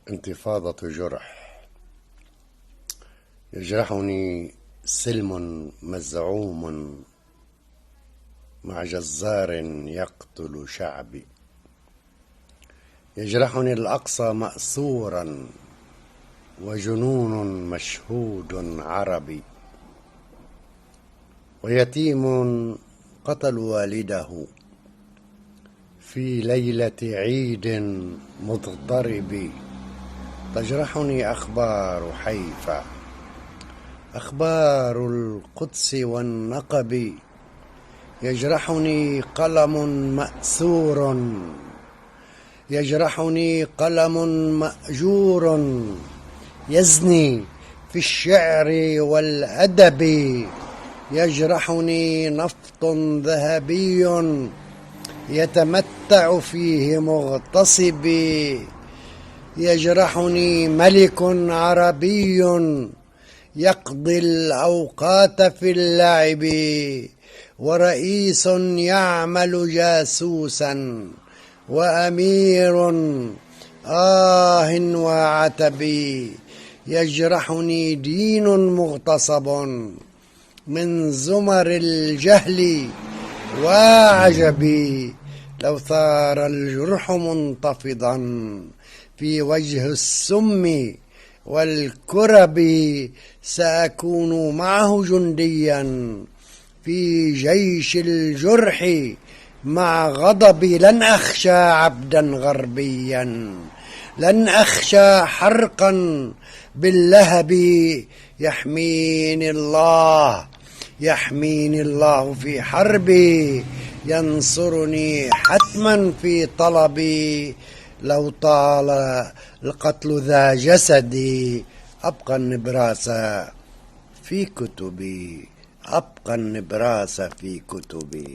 انتفاضة جرح. يجرحني سلم مزعوم مع جزار يقتل شعبي. يجرحني الأقصى مأسورا وجنون مشهود عربي، ويتيم قتل والده في ليلة عيد مضطرب. تجرحني أخبار حيفا، أخبار القدس والنقب. يجرحني قلم مأسور، يجرحني قلم مأجور، يزني في الشعر والأدب. يجرحني نفط ذهبي يتمتع فيه مغتصب. يجرحني ملك عربي يقضي الأوقات في اللعب، ورئيس يعمل جاسوسا، وأمير وعتبي. يجرحني دين مغتصب من زمر الجهل وعجبي. لو ثار الجرح منتفضا في وجه السم والكرب، سأكون معه جنديا في جيش الجرح مع غضبي. لن أخشى عبدا غربيا، لن أخشى حرقا باللهب. يحميني الله، يحميني الله في حربي، ينصرني حتما في طلبي. لو طال القتل ذا جسدي، أبقى النبراس في كتبي، أبقى النبراس في كتبي.